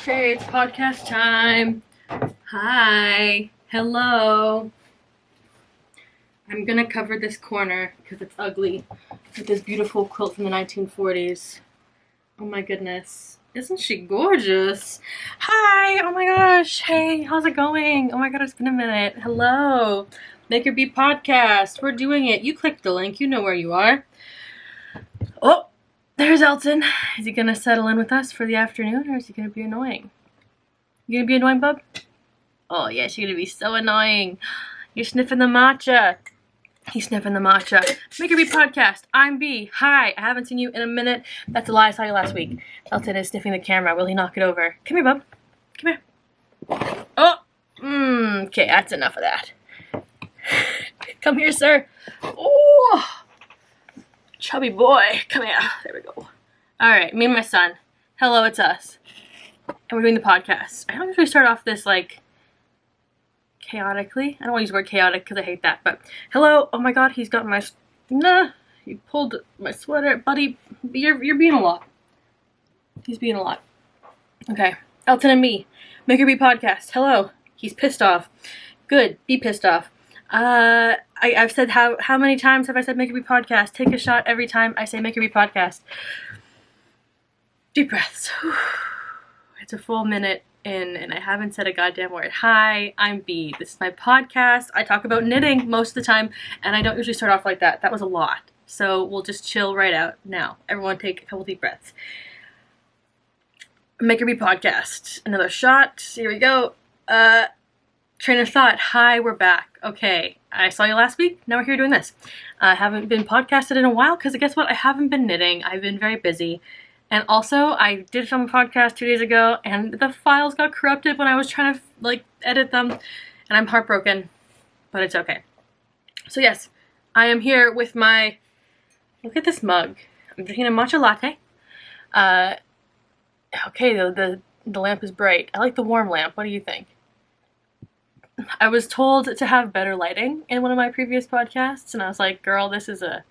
Okay, it's podcast time. Hi. Hello. I'm gonna cover this corner because it's ugly with this beautiful quilt from the 1940s. Oh my goodness. Isn't she gorgeous? Hi. Oh my gosh. Hey, how's it going? Oh my god, it's been a minute. Hello. Make Your Beat podcast. We're doing it. You clicked the link. You know where you are. Oh, there's Elton. Is he gonna settle in with us for the afternoon, or is he gonna be annoying? You gonna be annoying, bub? Oh yes, you're gonna be so annoying. You're sniffing the matcha. He's sniffing the matcha. Make Your Beat podcast. I'm B. Hi. I haven't seen you in a minute. That's a lie. I saw you last week. Elton is sniffing the camera. Will he knock it over? Come here, bub. Come here. Oh. Okay, that's enough of that. Come here, sir. Oh. Chubby boy. Come here. There we go. Alright, me and my son. Hello, it's us. And we're doing the podcast. I don't usually start off this, like, chaotically. I don't want to use the word chaotic because I hate that, but hello. Oh my god, he's got my... Nah, he pulled my sweater. Buddy, you're being a lot. He's being a lot. Okay, Elton and me. Make Your Beat podcast. Hello. He's pissed off. Good, be pissed off. I've said how many times have I said Make Your Beat podcast? Take a shot every time I say Make Your Beat podcast. Deep breaths. It's a full minute in and I haven't said a goddamn word. Hi, I'm B. This is my podcast. I talk about knitting most of the time and I don't usually start off like that. That was a lot. So we'll just chill right out now. Everyone take a couple deep breaths. Make Your Beat podcast. Another shot. Here we go. Train of thought. Hi, we're back. Okay, I saw you last week. Now we're here doing this. I haven't been podcasted in a while because guess what? I haven't been knitting. I've been very busy. And also, I did film a podcast 2 days ago, and the files got corrupted when I was trying to, like, edit them. And I'm heartbroken, but it's okay. So yes, I am here with my... Look at this mug. I'm drinking a matcha latte. Okay, the lamp is bright. I like the warm lamp. What do you think? I was told to have better lighting in one of my previous podcasts, and I was like, girl, this is a...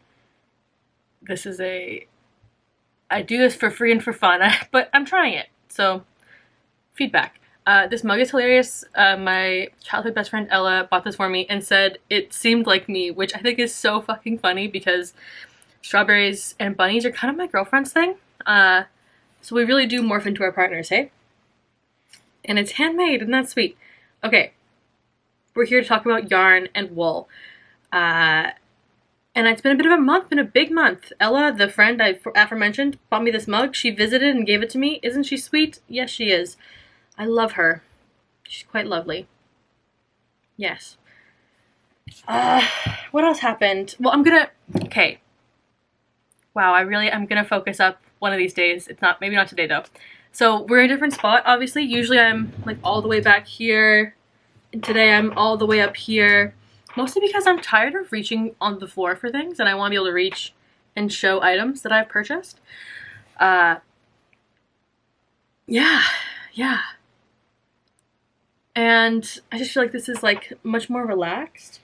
I do this for free and for fun, but I'm trying it, so feedback. This mug is hilarious. My childhood best friend Ella bought this for me and said it seemed like me, which I think is so fucking funny because strawberries and bunnies are kind of my girlfriend's thing. So we really do morph into our partners, hey? And it's handmade, and that's sweet. Okay, we're here to talk about yarn and wool. And it's been a bit of a month, been a big month. Ella, the friend I aforementioned, bought me this mug. She visited and gave it to me. Isn't she sweet? Yes, she is. I love her. She's quite lovely. Yes. What else happened? Well, okay. Wow, I'm gonna focus up one of these days. Maybe not today though. So we're in a different spot, obviously. Usually I'm like all the way back here. And today I'm all the way up here. Mostly because I'm tired of reaching on the floor for things and I want to be able to reach and show items that I've purchased. Yeah. And I just feel like this is like much more relaxed.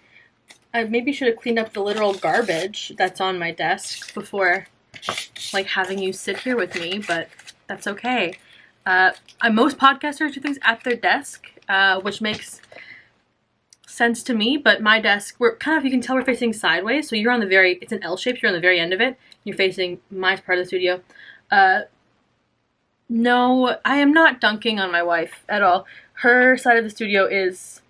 I maybe should have cleaned up the literal garbage that's on my desk before like having you sit here with me, but that's okay. Most podcasters do things at their desk, which makes sense to me, but my desk, we're kind of, you can tell we're facing sideways, so you're on it's an L shape, you're on the very end of it, you're facing my part of the studio. No, I am not dunking on my wife at all. Her side of the studio is,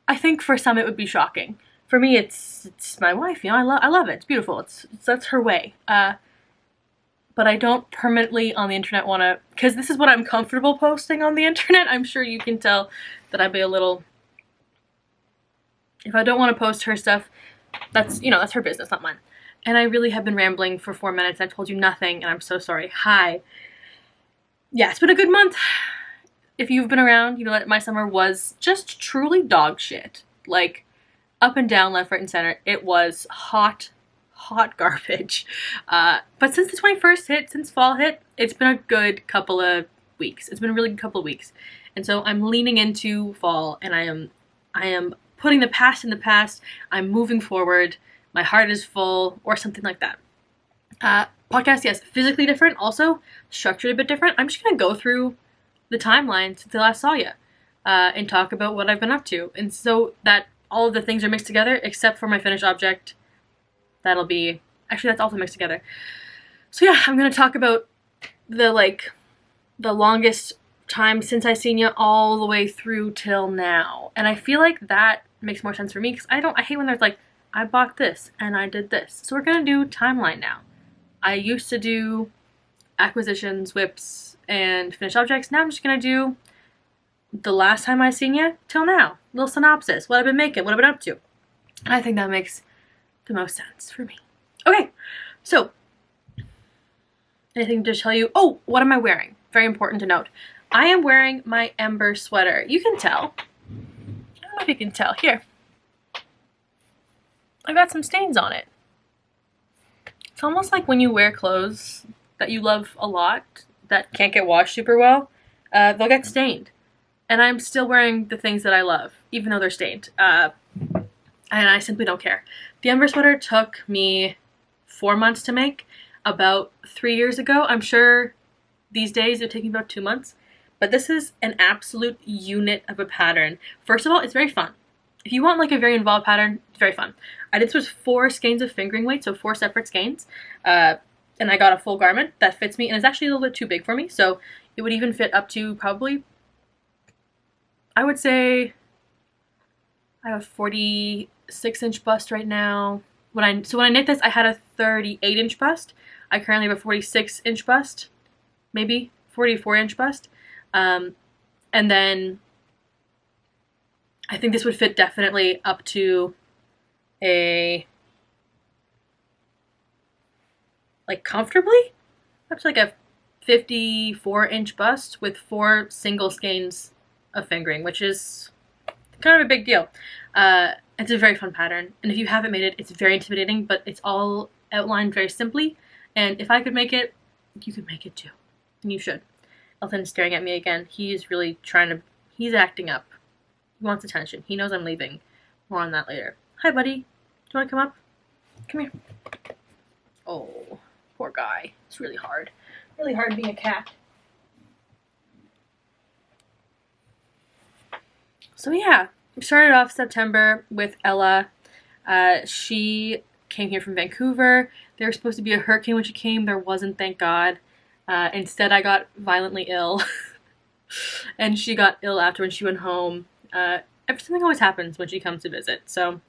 I think for some it would be shocking. For me, it's my wife, you know, I love it, it's beautiful, that's her way. But I don't permanently on the internet want to, because this is what I'm comfortable posting on the internet. I'm sure you can tell that I'd be a little... If I don't want to post her stuff, that's her business, not mine. And I really have been rambling for 4 minutes. I've told you nothing, and I'm so sorry. Hi. Yeah, it's been a good month. If you've been around, you know that my summer was just truly dog shit. Like, up and down, left, right, and center. It was hot garbage. But since the 21st hit, since fall hit, it's been a good couple of weeks. It's been a really good couple of weeks. And so I'm leaning into fall, and I am putting the past in the past. I'm moving forward. My heart is full, or something like that. Podcast, yes, physically different. Also, structured a bit different. I'm just going to go through the timeline since I last saw you, and talk about what I've been up to. And so that all of the things are mixed together except for my finished object. That'll be, actually that's also mixed together. So yeah, I'm gonna talk about the longest time since I seen you all the way through till now. And I feel like that makes more sense for me because I hate when there's like, I bought this and I did this. So we're gonna do timeline now. I used to do acquisitions, whips, and finished objects. Now I'm just gonna do the last time I seen you till now. Little synopsis, what I've been making, what I've been up to. And I think that makes the most sense for me. Okay, so anything to tell you? Oh, what am I wearing? Very important to note. I am wearing my Ember sweater. You can tell. I don't know if you can tell. Here. I got some stains on it. It's almost like when you wear clothes that you love a lot that can't get washed super well, they'll get stained. And I'm still wearing the things that I love, even though they're stained. And I simply don't care. The Ember sweater took me 4 months to make. About 3 years ago, I'm sure these days it would take me about 2 months. But this is an absolute unit of a pattern. First of all, it's very fun. If you want like a very involved pattern, it's very fun. I did this with 4 skeins of fingering weight, so 4 separate skeins. And I got a full garment that fits me, and it's actually a little bit too big for me, so it would even fit up to probably, I would say, I have a 46-inch bust right now. So when I knit this, I had a 38-inch bust. I currently have a 46-inch bust, maybe 44-inch bust. And then I think this would fit definitely up to a, like comfortably, up to like a 54-inch bust with 4 single skeins of fingering, which is kind of a big deal. It's a very fun pattern, and if you haven't made it, it's very intimidating, but it's all outlined very simply, and if I could make it, you could make it too, and you should. Elton is staring at me again. He's really he's acting up. He wants attention. He knows I'm leaving. More on that later. Hi, buddy. Do you want to come up? Come here. Oh, poor guy. It's really hard. Really hard being a cat. So yeah, we started off September with Ella. She came here from Vancouver. There was supposed to be a hurricane when she came. There wasn't, thank God. Instead, I got violently ill. And she got ill after when she went home. Something always happens when she comes to visit. So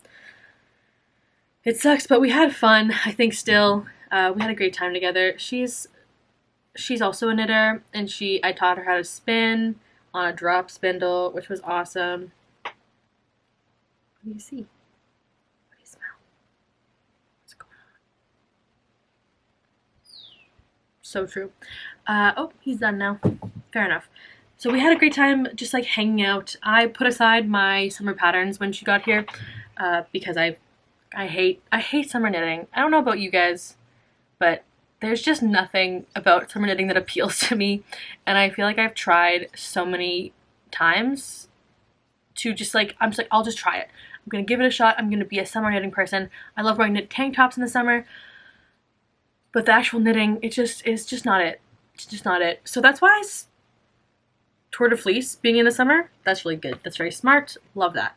it sucks, but we had fun, I think still. We had a great time together. She's also a knitter, and I taught her how to spin on a drop spindle, which was awesome. What do you see? What do you smell? What's going on? So true. Oh, he's done now. Fair enough. So we had a great time just like hanging out. I put aside my summer patterns when she got here because I hate summer knitting. I don't know about you guys, but there's just nothing about summer knitting that appeals to me, and I feel like I've tried so many times to just like, I'm just like, I'll just try it. I'm gonna give it a shot. I'm gonna be a summer knitting person. I love wearing knit tank tops in the summer, but the actual knitting, it's just not it. It's just not it. So that's why Tour de Fleece being in the summer, that's really good. That's very smart. Love that.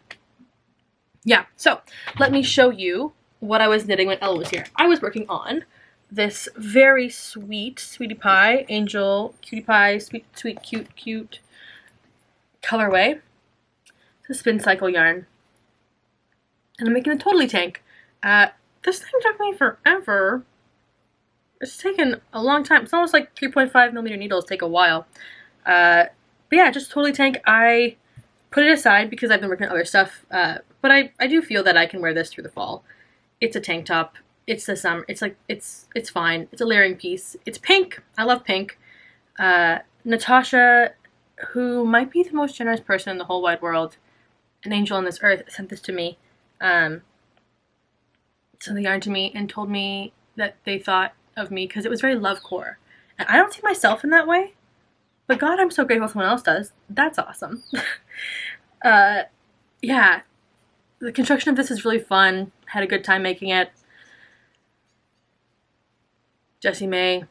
Yeah, so let me show you what I was knitting when Ella was here. I was working on this very sweet Sweetie Pie, Angel, Cutie Pie, sweet, cute colorway. It's a spin cycle yarn. And I'm making a totally tank. This thing took me forever. It's taken a long time. It's almost like 3.5mm needles take a while. But yeah, just totally tank. I put it aside because I've been working on other stuff. But I do feel that I can wear this through the fall. It's a tank top. It's the summer. It's like, it's fine. It's a layering piece. It's pink. I love pink. Natasha, who might be the most generous person in the whole wide world, an angel on this earth, sent this to me. Sent the yarn to me and told me that they thought of me because it was very love core. And I don't see myself in that way. But God, I'm so grateful someone else does. That's awesome. Yeah. The construction of this is really fun. Had a good time making it. Jessie May,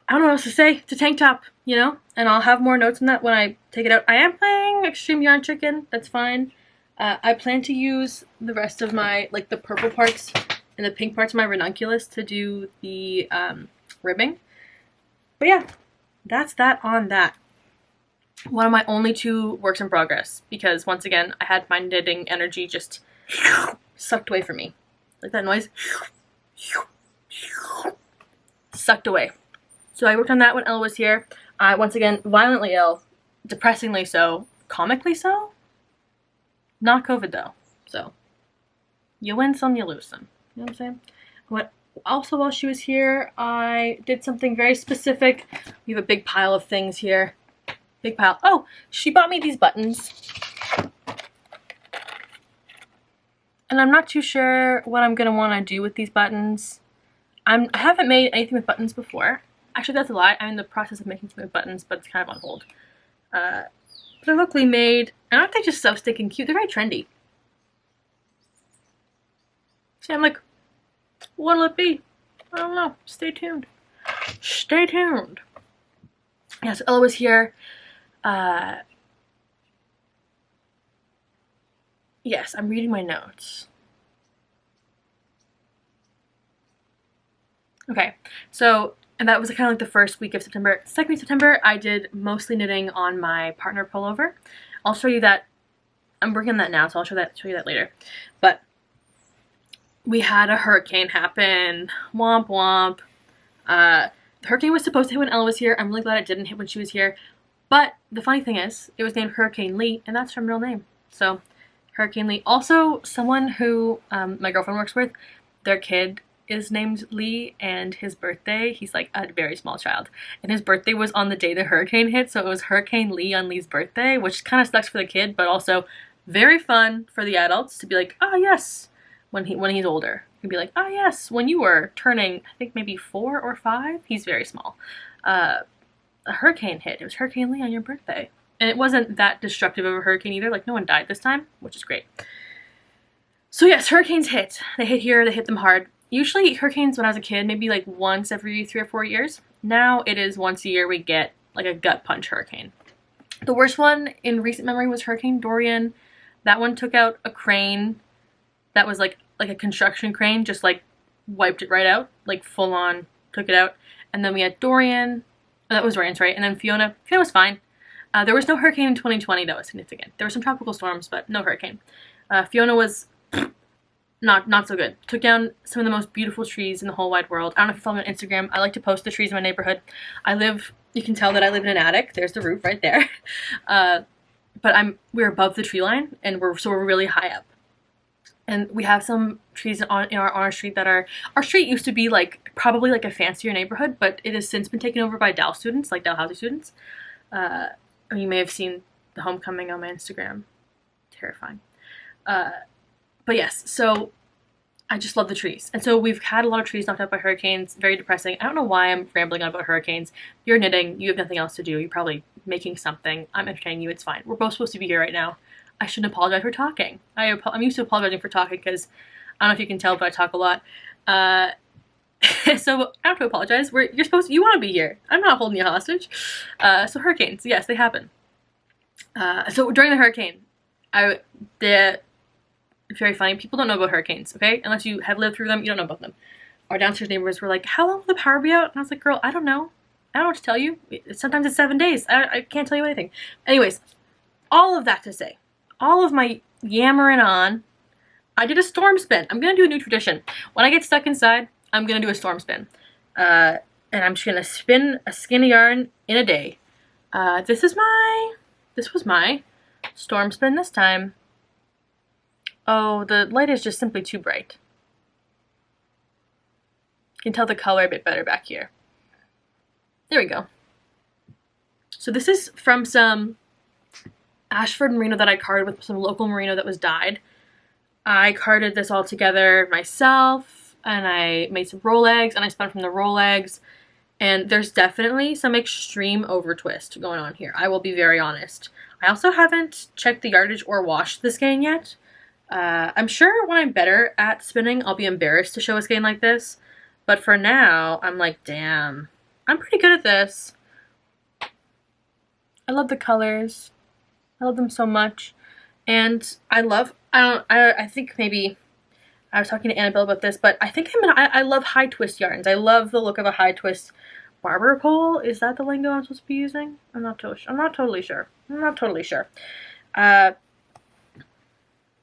I don't know what else to say. It's a tank top, you know? And I'll have more notes on that when I take it out. I am playing Extreme Yarn Chicken. That's fine. I plan to use the rest of my, like, the purple parts and the pink parts of my ranunculus to do the ribbing. But yeah, that's that on that. One of my only 2 works in progress, because once again, I had my knitting energy just sucked away from me. Like that noise? Sucked away. So I worked on that when Elle was here. Once again, violently ill, depressingly so, comically so. Not COVID though. So you win some, you lose some. You know what I'm saying? Also, while she was here, I did something very specific. We have a big pile of things here. Big pile. Oh, she bought me these buttons. And I'm not too sure what I'm gonna want to do with these buttons. I haven't made anything with buttons before. Actually, that's a lie. I'm in the process of making some with buttons, but it's kind of on hold. But they're locally made, and aren't they just so stinking cute? They're very trendy. See, I'm like, what'll it be? I don't know. Stay tuned. Stay tuned. Yeah, so Ella was here. Yes, I'm reading my notes. Okay, so, and that was kind of like the first week of September. Second week of September, I did mostly knitting on my partner pullover. I'll show you that. I'm working on that now, so I'll show you that later. But we had a hurricane happen. Womp womp. The hurricane was supposed to hit when Ella was here. I'm really glad it didn't hit when she was here. But the funny thing is, it was named Hurricane Lee, and that's her middle name. So, Hurricane Lee. Also, someone who my girlfriend works with, their kid is named Lee, and his birthday, he's like a very small child, and his birthday was on the day the hurricane hit, so it was Hurricane Lee on Lee's birthday, which kind of sucks for the kid, but also very fun for the adults to be like, ah, yes, when he's older. You can be like, ah, yes, when you were turning, I think maybe 4 or 5, he's very small. A hurricane hit. It was Hurricane Lee on your birthday. And it wasn't that destructive of a hurricane either, like no one died this time, which is great. So yes, hurricanes hit. They hit here, they hit them hard. Usually hurricanes when I was a kid, maybe like once every 3 or 4 years. Now it is once a year we get like a gut punch hurricane. The worst one in recent memory was Hurricane Dorian. That one took out a crane that was like a construction crane, just like wiped it right out, like full on took it out. And then we had Dorian, that was Dorian's right, and then Fiona. Fiona was fine. There was no hurricane in 2020 that was significant. There were some tropical storms, but no hurricane. Fiona was not so good. Took down some of the most beautiful trees in the whole wide world. I don't know if you follow me on Instagram. I like to post the trees in my neighborhood. You can tell that I live in an attic. There's the roof right there. But we're above the tree line, and we're really high up. And we have some trees on our street that our street used to be like probably like a fancier neighborhood, but it has since been taken over by Dal students, like Dalhousie students. You may have seen the homecoming on my Instagram. Terrifying. But yes, so I just love the trees. And so we've had a lot of trees knocked out by hurricanes. Very depressing. I don't know why I'm rambling on about hurricanes. You're knitting. You have nothing else to do. You're probably making something. I'm entertaining you. It's fine. We're both supposed to be here right now. I shouldn't apologize for talking. I'm used to apologizing for talking because I don't know if you can tell, but I talk a lot. So I don't have to apologize. You want to be here. I'm not holding you hostage. So hurricanes, yes, they happen. So during the hurricane, very funny. People don't know about hurricanes, okay? Unless you have lived through them, you don't know about them. Our downstairs neighbors were like, how long will the power be out? And I was like, girl, I don't know. I don't know what to tell you. Sometimes it's 7 days. I can't tell you anything. Anyways, all of that to say, all of my yammering on, I did a storm spin. I'm going to do a new tradition. When I get stuck inside, I'm going to do a storm spin. And I'm just going to spin a skein of yarn in a day. This was my storm spin this time. Oh, the light is just simply too bright. You can tell the color a bit better back here. There we go. So this is from some Ashford merino that I carded with some local merino that was dyed. I carded this all together myself, and I made some roll eggs, and I spun from the roll eggs. And there's definitely some extreme over twist going on here. I will be very honest. I also haven't checked the yardage or washed the skein yet. I'm sure when I'm better at spinning, I'll be embarrassed to show a skein like this. But for now, I'm like, damn, I'm pretty good at this. I love the colors. I love them so much. And I think maybe I was talking to Annabelle about this, but I think I love high twist yarns. I love the look of a high twist barber pole. Is that the lingo I'm supposed to be using? I'm not totally sure. But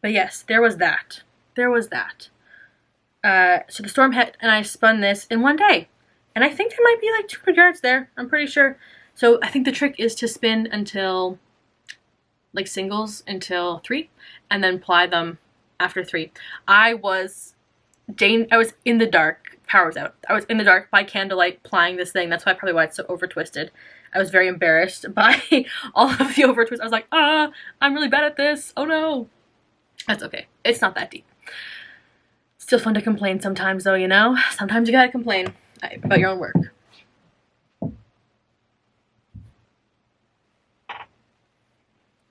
yes, there was that. So the storm hit and I spun this in one day. And I think there might be like 200 yards there. I'm pretty sure. So I think the trick is to spin until, like singles until 3, and then ply them after 3. I was in the dark. Power was out. I was in the dark by candlelight plying this thing. That's probably why it's so over twisted. I was very embarrassed by all of the over twists. I was like, I'm really bad at this. Oh no. That's okay. It's not that deep. Still fun to complain sometimes though, you know? Sometimes you gotta complain about your own work.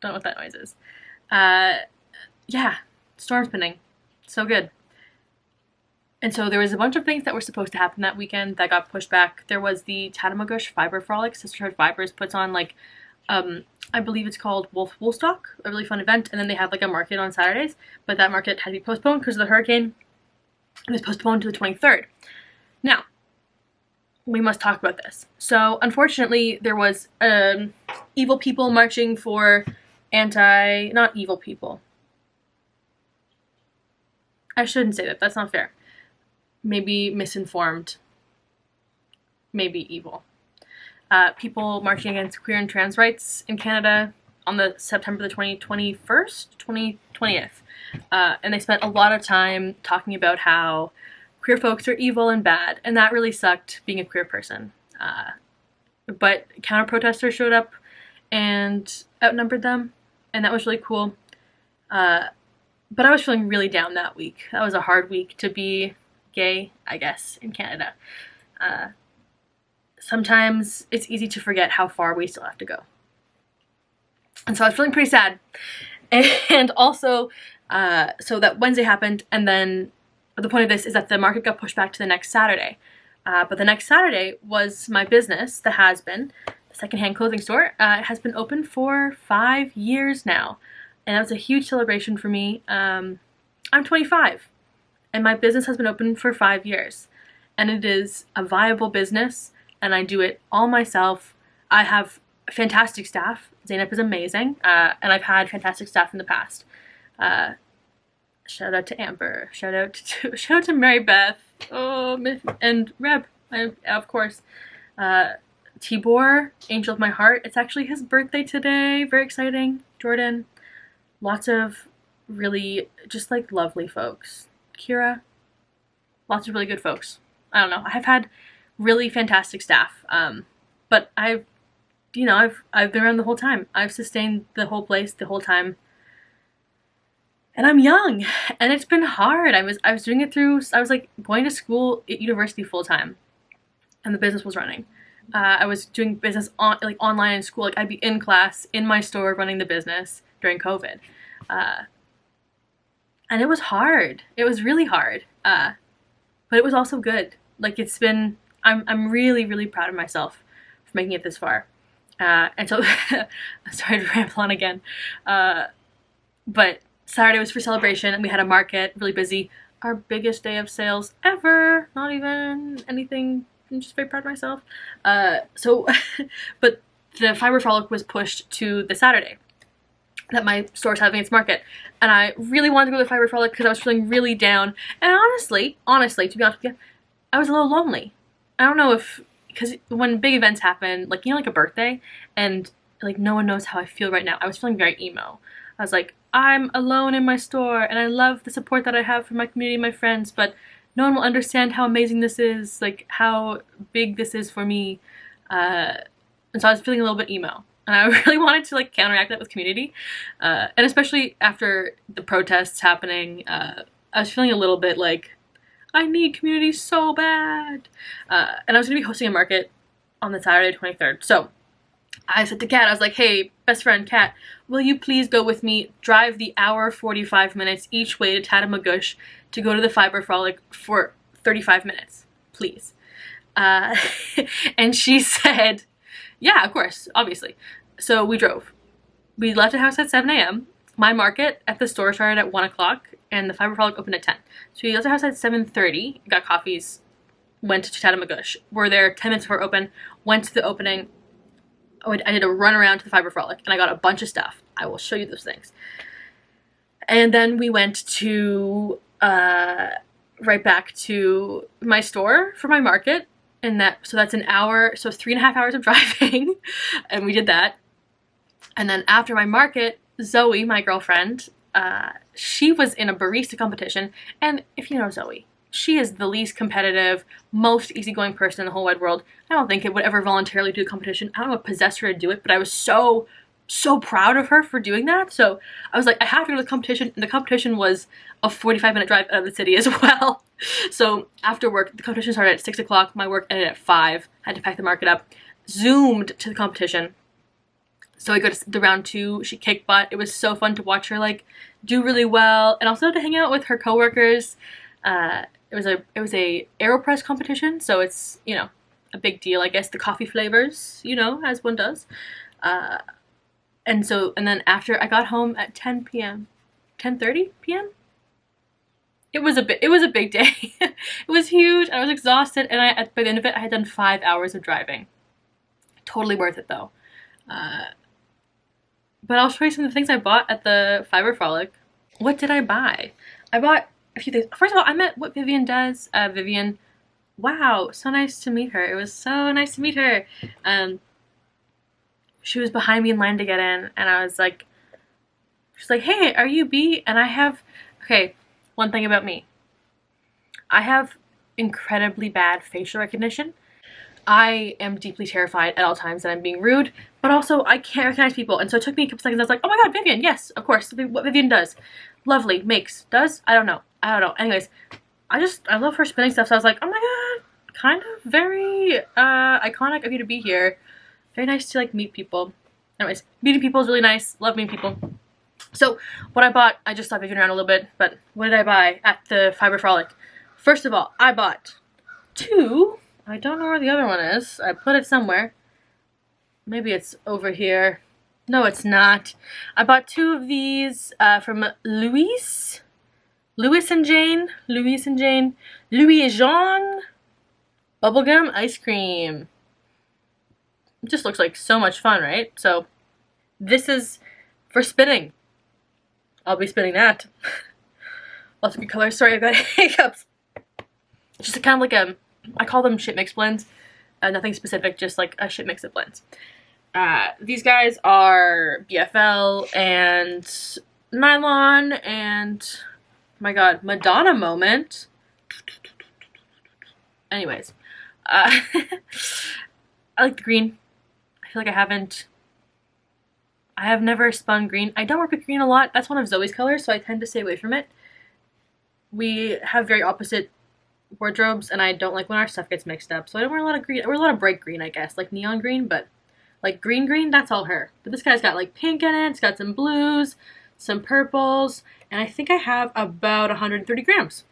Don't know what that noise is. Yeah, storm spinning. So good. And so there was a bunch of things that were supposed to happen that weekend that got pushed back. There was the Tatamagouche Fiber Frolic. Sisterhood Fibers puts on like, I believe it's called Woolstock, a really fun event. And then they have like a market on Saturdays, but that market had to be postponed because of the hurricane. It was postponed to the 23rd. Now, we must talk about this. So unfortunately, there was evil people marching for not evil people. I shouldn't say that. That's not fair. Maybe misinformed. Maybe evil. People marching against queer and trans rights in Canada on the September the 20th. And they spent a lot of time talking about how queer folks are evil and bad, and that really sucked being a queer person. But counter-protesters showed up and outnumbered them, and that was really cool. But I was feeling really down that week. That was a hard week to be gay, I guess, in Canada. Sometimes it's easy to forget how far we still have to go. And so I was feeling pretty sad. And also, so that Wednesday happened, and then the point of this is that the market got pushed back to the next Saturday. But the next Saturday was my business, the Has-Been, the secondhand clothing store. It has been open for 5 years now. And that was a huge celebration for me. I'm 25, and my business has been open for 5 years. And it is a viable business, and I do it all myself. I have fantastic staff. Zainab is amazing, and I've had fantastic staff in the past. Shout out to Amber. Shout out to Mary Beth. Oh, and Reb, of course. Tibor, angel of my heart. It's actually his birthday today. Very exciting. Jordan. Lots of really just like lovely folks. Kira. Lots of really good folks. I don't know. I've had really fantastic staff. But I've been around the whole time. I've sustained the whole place the whole time. And I'm young, and it's been hard. I was doing it through, I was like going to school at university full time, and the business was running. I was doing business online in school. Like I'd be in class, in my store, running the business during COVID. And it was hard. It was really hard. But it was also good. Like I'm really, really proud of myself for making it this far. And so, sorry to ramble on again. But Saturday was for celebration, and we had a market, really busy. Our biggest day of sales ever. Not even anything. I'm just very proud of myself. But the Fiber Frolic was pushed to the Saturday that my store's having its market. And I really wanted to go to the Fiber Frolic because I was feeling really down. And honestly, to be honest with you, I was a little lonely. I don't know because when big events happen, like, like a birthday, and like no one knows how I feel right now. I was feeling very emo. I was like, I'm alone in my store, and I love the support that I have from my community and my friends, but no one will understand how amazing this is, like how big this is for me. And so I was feeling a little bit emo, and I really wanted to like counteract that with community. And especially after the protests happening, I was feeling a little bit like, I need community so bad. And I was going to be hosting a market on the Saturday 23rd. So I said to Kat, I was like, hey, best friend Kat, will you please go with me, drive the hour 45 minutes each way to Tatamagouche to go to the Fiber Frolic for 35 minutes, please. And she said, yeah, of course, obviously. So we drove. We left the house at 7 a.m. My market at the store started at 1 o'clock, and the Fiber Frolic opened at 10. So we left the house at 7:30, got coffees, went to Chatty. We're there 10 minutes before open, went to the opening. I did a run around to the Fiber Frolic, and I got a bunch of stuff. I will show you those things. And then we went to, right back to my store for my market. And so that's an hour, so 3.5 hours of driving. And we did that. And then after my market, Zoe, my girlfriend, she was in a barista competition. And if you know Zoe, she is the least competitive, most easygoing person in the whole wide world. I don't think it would ever voluntarily do a competition. I don't know what possessed her to do it, but I was so proud of her for doing that. So I was like, I have to go to the competition. And the competition was a 45-minute drive out of the city as well. So after work, the competition started at 6 o'clock. My work ended at 5. I had to pack the market up. Zoomed to the competition. So I go to the round 2. She kicked butt. It was so fun to watch her like do really well, and also to hang out with her coworkers. It was a AeroPress competition, so it's, you know, a big deal, I guess. The coffee flavors, you know, as one does. And then after I got home at 10 p.m., 10:30 p.m. It was a big day. It was huge. I was exhausted, and by the end of it, I had done 5 hours of driving. Totally worth it though. But I'll show you some of the things I bought at the Fiber Frolic. What did I buy? I bought a few things. First of all, I met what Vivian does. Vivian, wow, so nice to meet her. It was so nice to meet her. She was behind me in line to get in, and I was like, she's like, hey, are you B? And okay, one thing about me. I have incredibly bad facial recognition. I am deeply terrified at all times that I'm being rude, but also I can't recognize people. And so it took me a couple seconds. I was like, oh my god, Vivian, yes, of course, what Vivian does. Lovely, does? I don't know. Anyways, I love her spinning stuff, so I was like, oh my god, kind of very iconic of you to be here. Very nice to like meet people. Anyways, meeting people is really nice. Love meeting people. So what I bought, I just saw Vivian around a little bit, but what did I buy at the Fiber Frolic? First of all, I bought 2. I don't know where the other one is. I put it somewhere. Maybe it's over here. No, it's not. I bought 2 of these from Louis and Jean bubblegum ice cream. It just looks like so much fun, right? So this is for spinning. I'll be spinning that. Lots of good colors. Sorry, I've got hiccups. It's just kind of like I call them shit mix blends. Nothing specific, just like a shit mix of blends. These guys are BFL and nylon and, oh my god, Madonna moment. Anyways, I like the green. I feel like I have never spun green. I don't work with green a lot. That's one of Zoe's colors, so I tend to stay away from it. We have very opposite wardrobes, and I don't like when our stuff gets mixed up, so I don't wear a lot of green. I wear a lot of bright green, I guess, like neon green, but like green, that's all her. But this guy's got like pink in it, it's got some blues, some purples, and I think I have about 130 grams.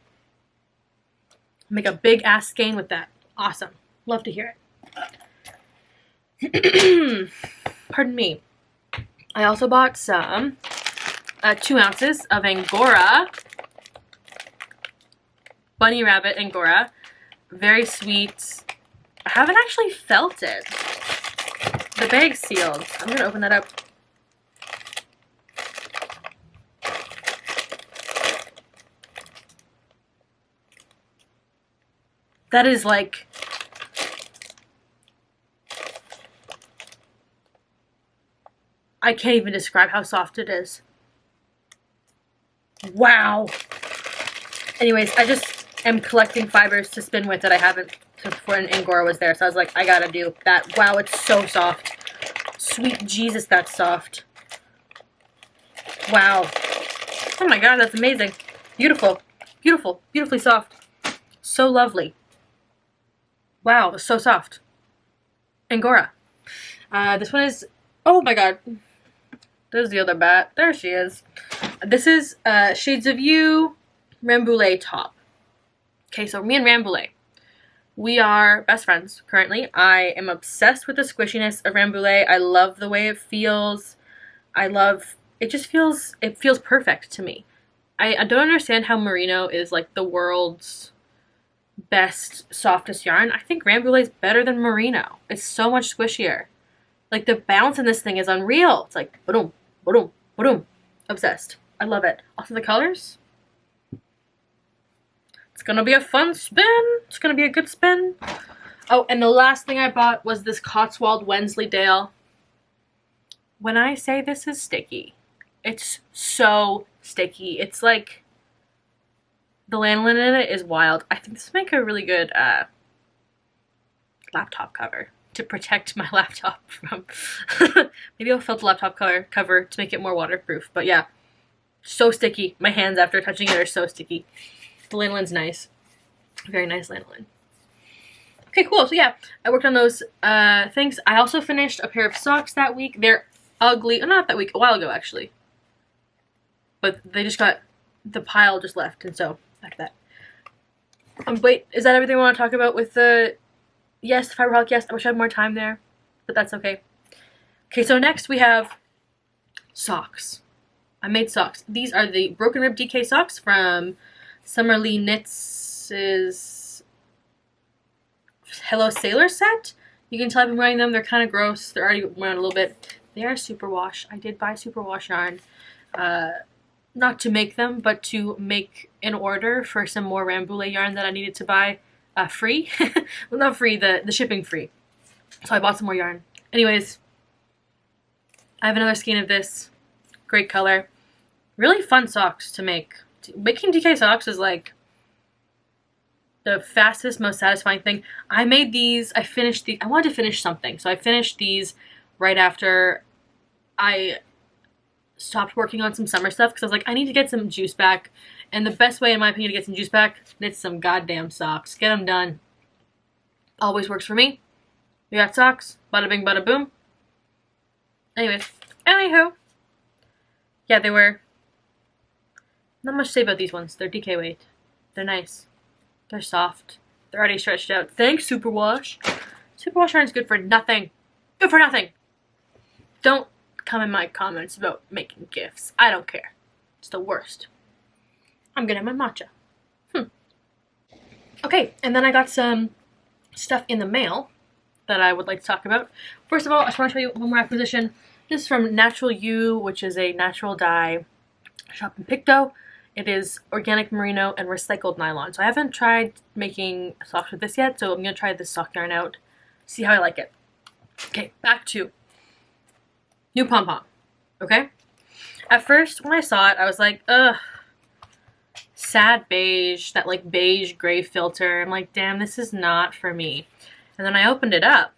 Make a big ass skein with that. Awesome. Love to hear it. Pardon me. I also bought some 2 ounces of Angora. Bunny Rabbit Angora. Very sweet. I haven't actually felt it. The bag's sealed. I'm going to open that up. That is like... I can't even describe how soft it is. Wow. Anyways, I just am collecting fibers to spin with that I haven't since before Angora was there. So I was like, I gotta do that. Wow, it's so soft. Sweet Jesus, that's soft. Wow. Oh my god, that's amazing. Beautiful. Beautiful. Beautifully soft. So lovely. Wow, it's so soft. Angora. This one is... Oh my god. There's the other bat. There she is. This is Shades of You Rambouillet top. Okay, so me and Rambouillet. We are best friends currently. I am obsessed with the squishiness of Rambouillet. I love the way it feels. It just feels, it feels perfect to me. I don't understand how merino is like the world's best, softest yarn. I think Rambouillet is better than merino. It's so much squishier. Like the bounce in this thing is unreal. It's like boom, boom, boom. Obsessed. I love it. Also the colors. It's gonna be a fun spin. It's gonna be a good spin. Oh, and the last thing I bought was this Cotswold Wensleydale. When I say this is sticky, it's so sticky. It's like the lanolin in it is wild. I think this would make a really good laptop cover to protect my laptop from. Maybe I'll fill the laptop cover to make it more waterproof. But yeah, so sticky. My hands after touching it are so sticky. The lanolin's nice. Very nice lanolin. Okay, cool. So yeah, I worked on those things. I also finished a pair of socks that week. They're ugly. Not that week. A while ago, actually. But they just got... The pile just left. And so, after that. Wait, is that everything I want to talk about with the... Yes, the fiber holic, yes. I wish I had more time there. But that's okay. Okay, so next we have socks. I made socks. These are the Broken Rib DK socks from Summerlee Knits' Hello Sailor set. You can tell I've been wearing them. They're kind of gross. They're already wearing a little bit. They are superwash. I did buy superwash yarn. Not to make them, but to make an order for some more Rambouillet yarn that I needed to buy free. Well, not free, the shipping free. So I bought some more yarn. Anyways, I have another skein of this. Great color. Really fun socks to make. Making DK socks is like the fastest, most satisfying thing. I made these, I finished these, I wanted to finish something. So I finished these right after I stopped working on some summer stuff because I was like, I need to get some juice back. And the best way, in my opinion, to get some juice back, knit some goddamn socks. Get them done. Always works for me. We got socks. Bada bing, bada boom. Anyways. Anywho. Yeah, they were... Not much to say about these ones. They're DK weight. They're nice. They're soft. They're already stretched out. Thanks, Superwash. Superwash yarn is good for nothing. Good for nothing. Don't come in my comments about making gifts. I don't care. It's the worst. I'm gonna have my matcha. Okay, and then I got some stuff in the mail that I would like to talk about. First of all, I just want to show you one more acquisition. This is from Natural You, which is a natural dye shop in Pictou. It is organic merino and recycled nylon. So I haven't tried making socks with this yet, so I'm going to try this sock yarn out, see how I like it. Okay, back to new pom-pom, okay? At first, when I saw it, I was like, ugh, sad beige, that like beige gray filter. I'm like, damn, this is not for me. And then I opened it up,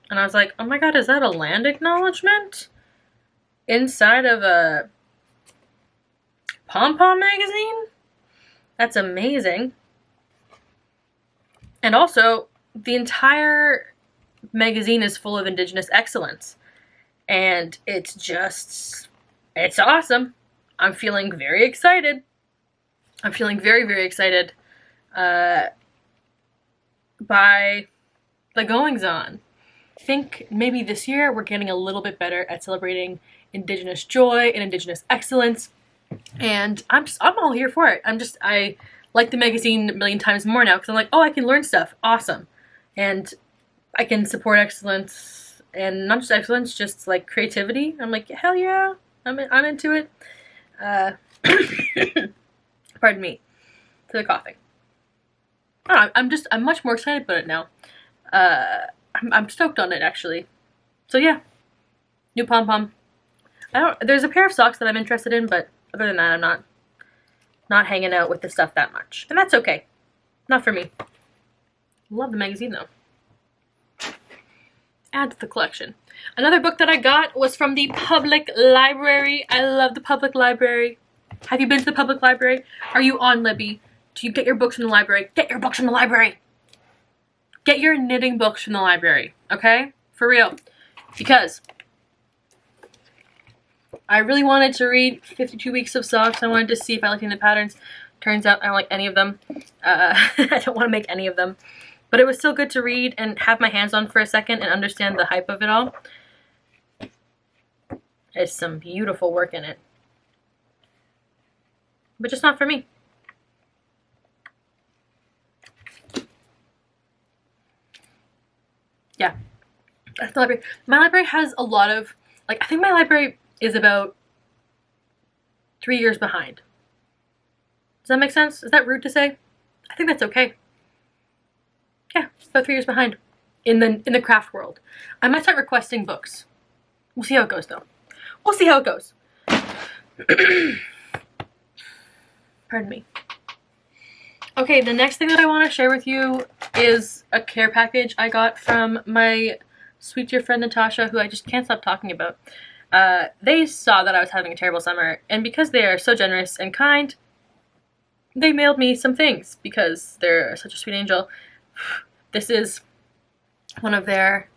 and I was like, oh my god, is that a land acknowledgement? Inside of a pom-pom magazine? That's amazing. And also, the entire magazine is full of Indigenous excellence. And it's just, it's awesome. I'm feeling very excited. I'm feeling very, very excited by the goings-on. I think maybe this year we're getting a little bit better at celebrating Indigenous joy and Indigenous excellence. And I'm all here for it. I like the magazine a million times more now because I'm like, oh, I can learn stuff. Awesome. And I can support excellence, and not just excellence, just like creativity. I'm like, hell yeah, I'm into it. Pardon me for the coughing. I don't know, I'm much more excited about it now. I'm stoked on it actually. So yeah, new pom-pom. There's a pair of socks that I'm interested in, but other than that, I'm not hanging out with the stuff that much. And that's okay. Not for me. Love the magazine, though. Add to the collection. Another book that I got was from the public library. I love the public library. Have you been to the public library? Are you on Libby? Do you get your books from the library? Get your books from the library! Get your knitting books from the library, okay? For real. Because I really wanted to read 52 Weeks of Socks. I wanted to see if I liked any of the patterns. Turns out I don't like any of them. I don't want to make any of them. but it was still good to read and have my hands on for a second and understand the hype of it all. There's some beautiful work in it, but just not for me. Yeah, that's the library. My library has a lot of, like, I think my library is about 3 years behind. Does that make sense? Is that rude to say? I think that's okay. Yeah, about 3 years behind in the craft world. I might start requesting books. We'll see how it goes, though. We'll see how it goes. Pardon me. Okay, the next thing that I want to share with you is a care package I got from my sweet dear friend Natasha, who I just can't stop talking about. They saw that I was having a terrible summer, and because they are so generous and kind, they mailed me some things because they're such a sweet angel. This is one of their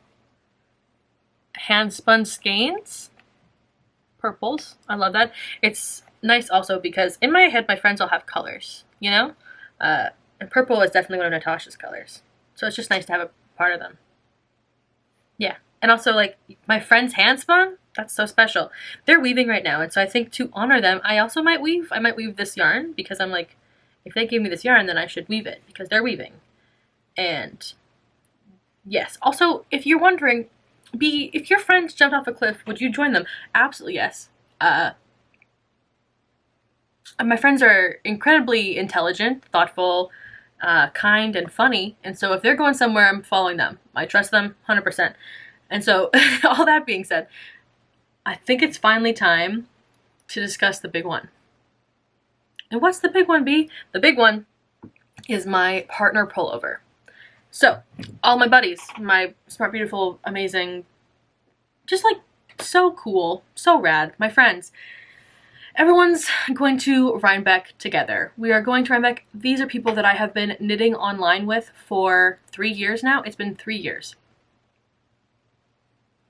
hand-spun skeins. Purples. I love that. It's nice also because in my head, my friends all have colors, you know? And purple is definitely one of Natasha's colors. So it's just nice to have a part of them. Yeah. And also, like, my friend's hand spun, that's so special. They're weaving right now, and so I think to honor them, I also might weave. I might weave this yarn because I'm like, if they gave me this yarn, then I should weave it because they're weaving. And yes. Also, if you're wondering, if your friends jumped off a cliff, would you join them? Absolutely yes. My friends are incredibly intelligent, thoughtful, kind, and funny. And so if they're going somewhere, I'm following them. I trust them 100%. And so all that being said, I think it's finally time to discuss the big one. And what's the big one, B? The big one is my partner pullover. So all my buddies, my smart, beautiful, amazing, just like so cool, so rad, my friends, everyone's going to Rhinebeck together. We are going to Rhinebeck. These are people that I have been knitting online with for 3 years now. It's been 3 years.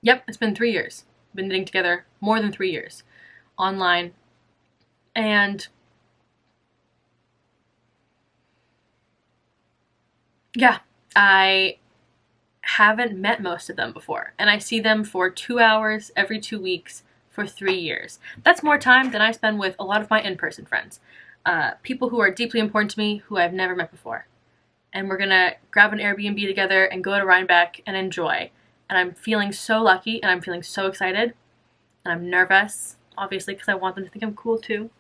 Yep, it's been 3 years. We've been knitting together more than 3 years online. And yeah, I haven't met most of them before. And I see them for 2 hours every 2 weeks for 3 years. That's more time than I spend with a lot of my in-person friends. People who are deeply important to me, who I've never met before. And we're gonna grab an Airbnb together and go to Rhinebeck and enjoy. And I'm feeling so lucky and I'm feeling so excited. And I'm nervous, obviously, because I want them to think I'm cool too.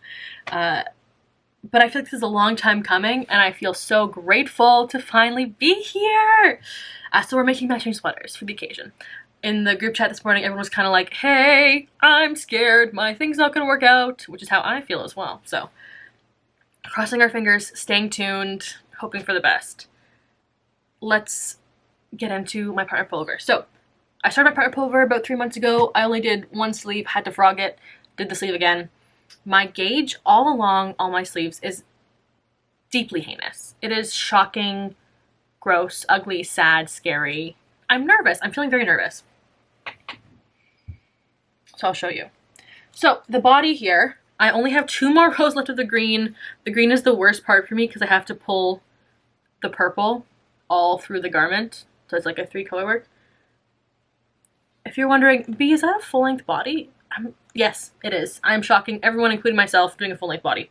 But I feel like this is a long time coming and I feel so grateful to finally be here. So we're making matching sweaters for the occasion. In the group chat this morning, everyone was kind of like, hey, I'm scared, my thing's not gonna work out, which is how I feel as well. So crossing our fingers, staying tuned, hoping for the best. Let's get into my partner pullover. So I started my partner pullover about 3 months ago. I only did one sleeve, had to frog it, did the sleeve again. My gauge all along all my sleeves is deeply heinous. It is shocking, gross, ugly, sad, scary. I'm nervous. I'm feeling very nervous. So I'll show you. So the body here, I only have 2 more rows left of the green. The green is the worst part for me because I have to pull the purple all through the garment. So it's like a 3-color work. If you're wondering, B, is that a full-length body? Yes, it is. I'm shocking everyone, including myself, doing a full-length body.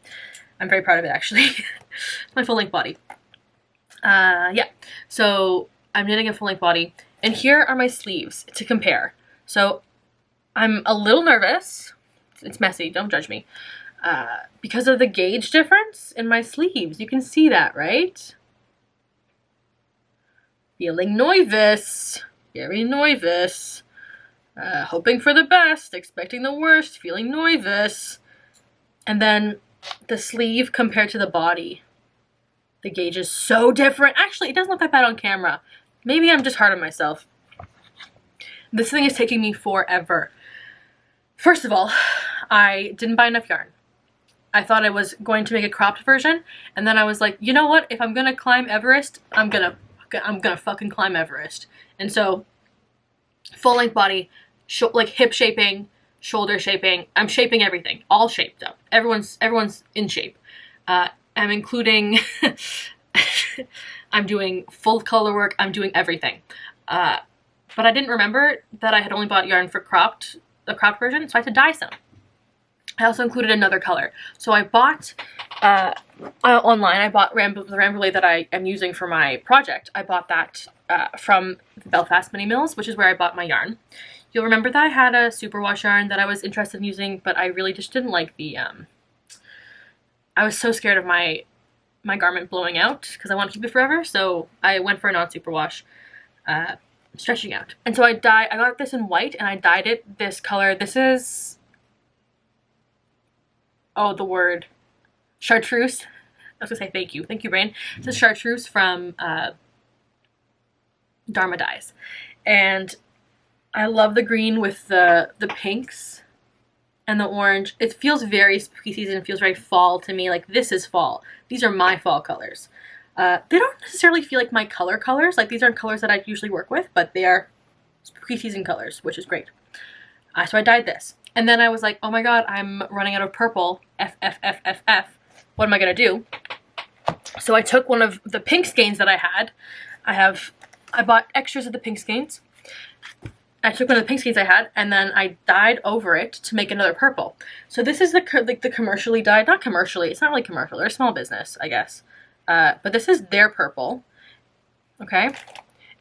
I'm very proud of it, actually. My full-length body. Yeah. So I'm knitting a full-length body. And here are my sleeves to compare. So I'm a little nervous. It's messy, don't judge me. Because of the gauge difference in my sleeves. You can see that, right? Feeling nervous. Very nervous. Hoping for the best, expecting the worst, feeling nervous. And then the sleeve compared to the body. The gauge is so different. Actually, it doesn't look that bad on camera. Maybe I'm just hard on myself. This thing is taking me forever. First of all, I didn't buy enough yarn. I thought I was going to make a cropped version, and then I was like, you know what? If I'm gonna climb Everest, I'm gonna fucking climb Everest. And so, full-length body, like hip shaping, shoulder shaping. I'm shaping everything, all shaped up. Everyone's in shape. I'm including I'm doing full color work, I'm doing everything. But I didn't remember that I had only bought yarn for the cropped version, so I had to dye some. I also included another color. So I bought, online, I bought the Rambouillet that I am using for my project. I bought that from Belfast Mini Mills, which is where I bought my yarn. You'll remember that I had a superwash yarn that I was interested in using, but I really just didn't like the, I was so scared of my garment blowing out because I want to keep it forever, so I went for a non-superwash stretching out. And so I got this in white and I dyed it this color. This is, oh, the word, chartreuse. I was gonna say thank you brain. This is chartreuse from Dharma Dyes. And I love the green with the pinks and the orange. It feels very spooky season. It feels very fall to me. Like, this is fall. These are my fall colors. They don't necessarily feel like my colors. Like, these aren't colors that I usually work with, but they are spooky season colors, which is great. So I dyed this. And then I was like, oh my god, I'm running out of purple. F. What am I gonna do? So I took one of the pink skeins that I had. I bought extras of the pink skeins. I took one of the pink skeins I had, and then I dyed over it to make another purple. So this is the commercially dyed, not commercially, it's not really commercial, they're a small business, I guess. But this is their purple, okay?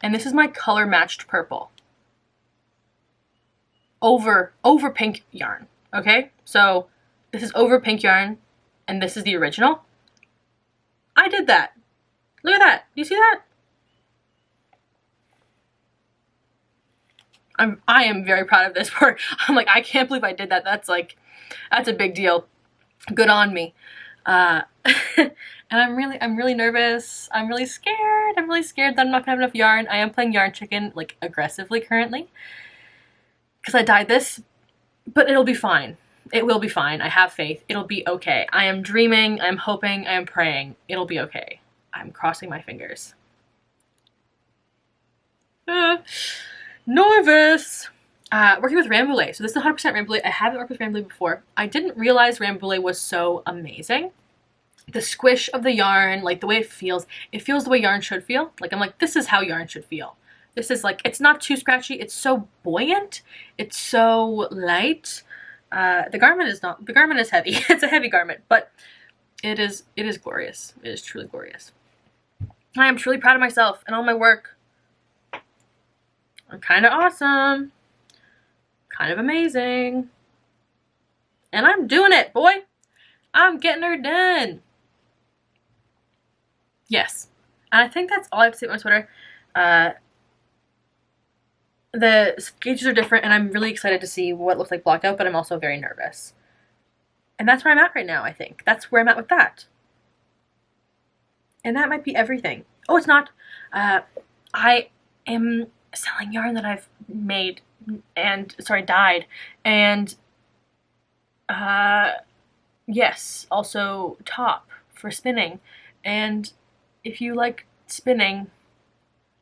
And this is my color matched purple. Over pink yarn, okay? So this is over pink yarn, and this is the original. I did that. Look at that, do you see that? I am very proud of this work. I'm like, I can't believe I did that. That's a big deal. Good on me. And I'm really nervous. I'm really scared. I'm really scared that I'm not gonna have enough yarn. I am playing yarn chicken, like, aggressively currently, because I dyed this, but it'll be fine. It will be fine. I have faith. It'll be okay. I am dreaming. I am hoping. I am praying. It'll be okay. I'm crossing my fingers. Nervous. Working with Rambouillet. So this is 100% Rambouillet. I haven't worked with Rambouillet before. I didn't realize Rambouillet was so amazing. The squish of the yarn, like the way it feels the way yarn should feel. Like, I'm like, this is how yarn should feel. This is like, it's not too scratchy. It's so buoyant. It's so light. The garment is heavy. It's a heavy garment, but it is glorious. It is truly glorious. I am truly proud of myself and all my work. I'm kind of awesome, kind of amazing, and I'm doing it, boy. I'm getting her done. Yes, and I think that's all I have to say about my sweater. The gauges are different, and I'm really excited to see what it looks like blocked out, but I'm also very nervous. And that's where I'm at right now, I think. That's where I'm at with that. And that might be everything. Oh, it's not. I am selling yarn that I've made and, dyed. And, yes, also top for spinning. And if you like spinning,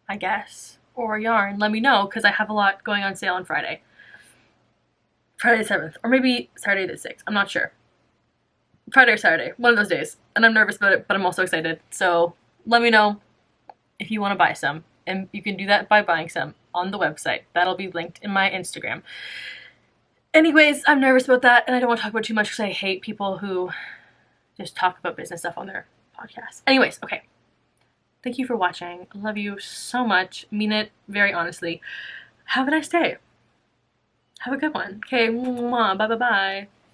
I guess, or yarn, let me know, because I have a lot going on sale on Friday. Friday the 7th, or maybe Saturday the 6th, I'm not sure. Friday or Saturday, one of those days. And I'm nervous about it, but I'm also excited. So let me know if you want to buy some. And you can do that by buying some on the website. That'll be linked in my Instagram. Anyways, I'm nervous about that, and I don't want to talk about it too much because I hate people who just talk about business stuff on their podcast. Anyways, okay. Thank you for watching. I love you so much. Mean it very honestly. Have a nice day. Have a good one. Okay, bye-bye-bye.